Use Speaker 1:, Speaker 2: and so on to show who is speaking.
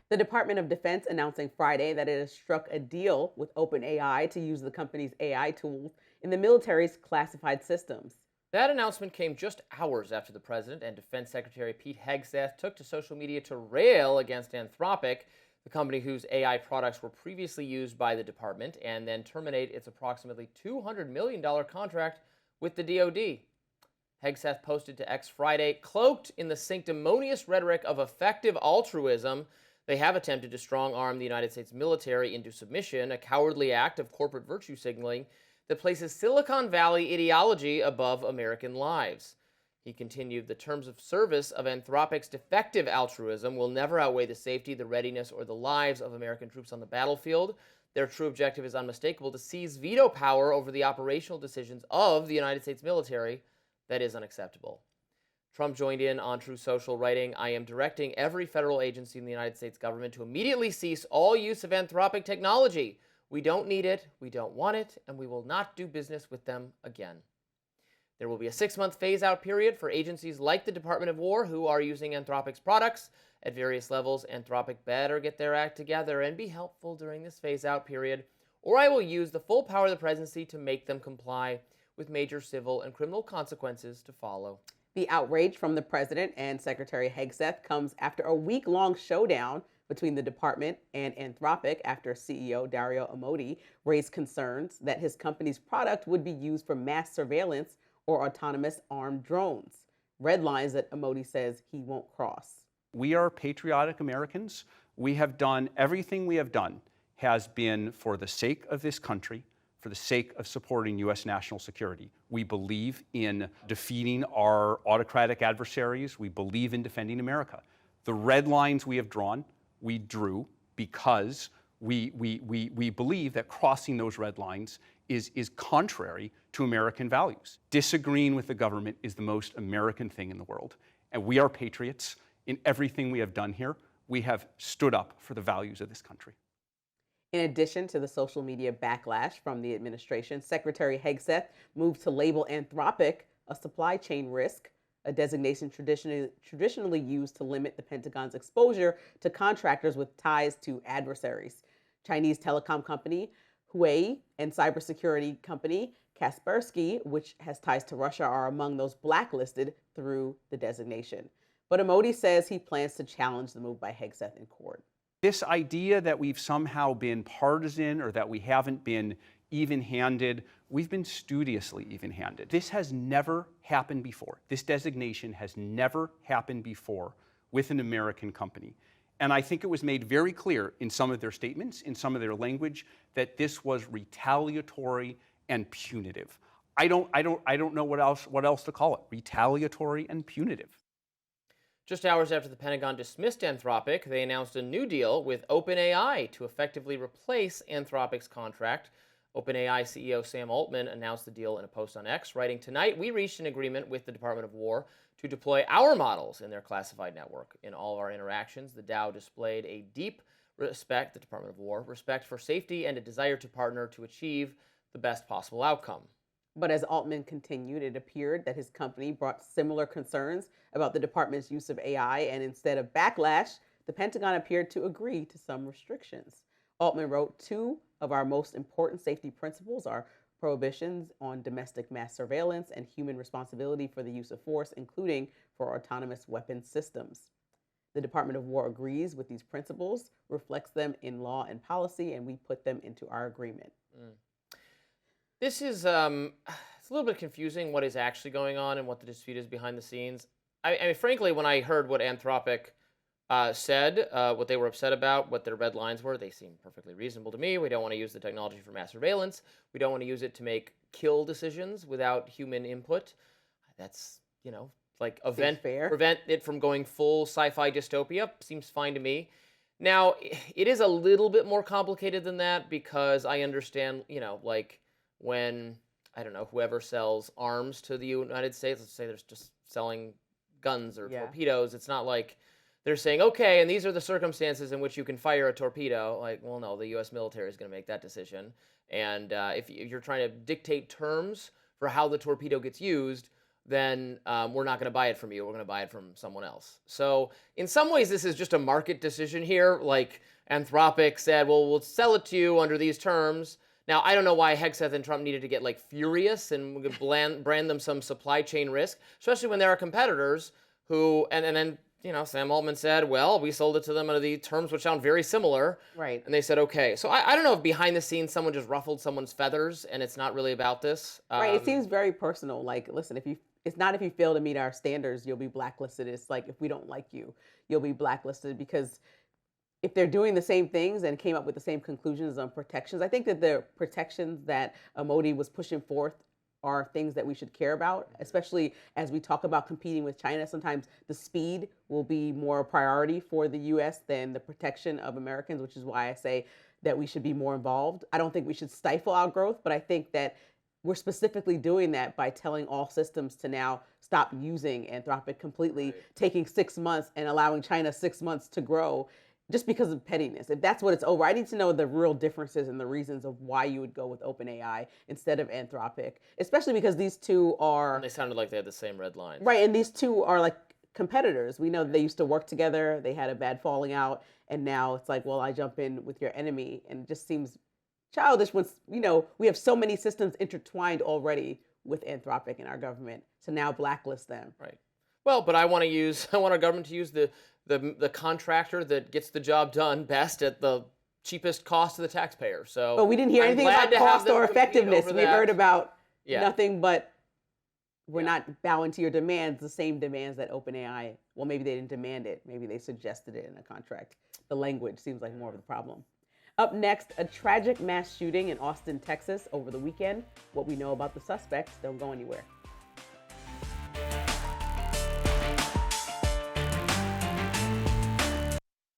Speaker 1: The Department of Defense announcing Friday that it has struck a deal with OpenAI to use the company's AI tools in the military's classified systems.
Speaker 2: That announcement came just hours after the president and Defense Secretary Pete Hegseth took to social media to rail against Anthropic, the company whose AI products were previously used by the department, and then terminate its approximately $200 million contract with the DOD. Hegseth posted to X Friday, cloaked in the sanctimonious rhetoric of effective altruism, they have attempted to strong arm the United States military into submission, a cowardly act of corporate virtue signaling that places Silicon Valley ideology above American lives. He continued, the terms of service of Anthropic's defective altruism will never outweigh the safety, the readiness, or the lives of American troops on the battlefield. Their true objective is unmistakable: to seize veto power over the operational decisions of the United States military. That is unacceptable. Trump joined in on Truth Social, writing, I am directing every federal agency in the United States government to immediately cease all use of Anthropic technology. We don't need it, we don't want it, and we will not do business with them again. There will be a 6-month phase-out period for agencies like the Department of War who are using Anthropic's products at various levels. Anthropic better get their act together and be helpful during this phase-out period, or I will use the full power of the presidency to make them comply, with major civil and criminal consequences to follow.
Speaker 1: The outrage from the president and Secretary Hegseth comes after a week-long showdown between the department and Anthropic after CEO Dario Amodei raised concerns that his company's product would be used for mass surveillance or autonomous armed drones. Red lines that Amodei says he won't cross.
Speaker 3: We are patriotic Americans. We have done everything we have done has been for the sake of this country, for the sake of supporting U.S. national security. We believe in defeating our autocratic adversaries. We believe in defending America. The red lines we have drawn, we drew because we believe that crossing those red lines is contrary to American values. Disagreeing with the government is the most American thing in the world. And we are patriots. In everything we have done here, we have stood up for the values of this country.
Speaker 1: In addition to the social media backlash from the administration, Secretary Hegseth moved to label Anthropic a supply chain risk, a designation traditionally used to limit the Pentagon's exposure to contractors with ties to adversaries. Chinese telecom company Huawei and cybersecurity company Kaspersky, which has ties to Russia, are among those blacklisted through the designation. But Amodei says he plans to challenge the move by Hegseth in court.
Speaker 3: This idea that we've somehow been partisan or that we haven't been even-handed, we've been studiously even-handed. This has never happened before. This designation has never happened before with an American company. And I think it was made very clear in some of their statements, in some of their language, that this was retaliatory and punitive. I don't know what else to call it. Retaliatory and punitive.
Speaker 2: Just hours after the Pentagon dismissed Anthropic, they announced a new deal with OpenAI to effectively replace Anthropic's contract. OpenAI CEO Sam Altman announced the deal in a post on X, writing, tonight we reached an agreement with the Department of War to deploy our models in their classified network. In all of our interactions, the Dow displayed a deep respect, the Department of War, respect for safety and a desire to partner to achieve the best possible outcome.
Speaker 1: But as Altman continued, it appeared that his company brought similar concerns about the department's use of AI, and instead of backlash, the Pentagon appeared to agree to some restrictions. Altman wrote, two of our most important safety principles are prohibitions on domestic mass surveillance and human responsibility for the use of force, including for autonomous weapons systems. The Department of War agrees with these principles, reflects them in law and policy, and we put them into our agreement.
Speaker 2: This is it's a little bit confusing what is actually going on and what the dispute is behind the scenes. I mean, frankly, when I heard what Anthropic said, what they were upset about, what their red lines were, they seem perfectly reasonable to me. We don't want to use the technology for mass surveillance. We don't want to use it to make kill decisions without human input. That's, like prevent it from going full sci-fi dystopia. Seems fine to me. Now, it is a little bit more complicated than that because I understand, like, when, I don't know, whoever sells arms to the United States, let's say they're just selling guns or torpedoes, it's not like they're saying, okay, and these are the circumstances in which you can fire a torpedo. Like, well, no, the U.S. military is going to make that decision. And if you're trying to dictate terms for how the torpedo gets used, then we're not going to buy it from you. We're going to buy it from someone else. So in some ways, this is just a market decision here. Like Anthropic said, well, we'll sell it to you under these terms. Now, I don't know why Hegseth and Trump needed to get like furious and brand them some supply chain risk, especially when there are competitors who, and then, you know, Sam Altman said, well, we sold it to them under the terms which sound very similar.
Speaker 1: Right.
Speaker 2: And they said, okay. So I don't know if behind the scenes someone just ruffled someone's feathers and it's not really about this.
Speaker 1: Right. It seems very personal. Like, listen, it's not if you fail to meet our standards, you'll be blacklisted. It's like if we don't like you, you'll be blacklisted, because if they're doing the same things and came up with the same conclusions on protections, I think that the protections that Modi was pushing forth are things that we should care about, especially as we talk about competing with China. Sometimes the speed will be more a priority for the U.S. than the protection of Americans, which is why I say that we should be more involved. I don't think we should stifle our growth, but I think that we're specifically doing that by telling all systems to now stop using Anthropic completely, taking 6 months and allowing China 6 months to grow just because of pettiness. If that's what it's over, I need to know the real differences and the reasons of why you would go with OpenAI instead of Anthropic, especially because these two are...
Speaker 2: They sounded like they had the same red line.
Speaker 1: Right, and these two are like competitors. We know they used to work together, they had a bad falling out, and now it's like, well, I jump in with your enemy, and it just seems childish when, you know, we have so many systems intertwined already with Anthropic in our government to now blacklist them.
Speaker 2: Right. Well, but I want our government to use the contractor that gets the job done best at the cheapest cost to the taxpayer. So,
Speaker 1: but we didn't hear anything about cost or effectiveness. We heard about nothing but we're not bowing to your demands, the same demands that OpenAI, well, maybe they didn't demand it. Maybe they suggested it in a contract. The language seems like more of the problem. Up next, a tragic mass shooting in Austin, Texas over the weekend. What we know about the suspects, don't go anywhere.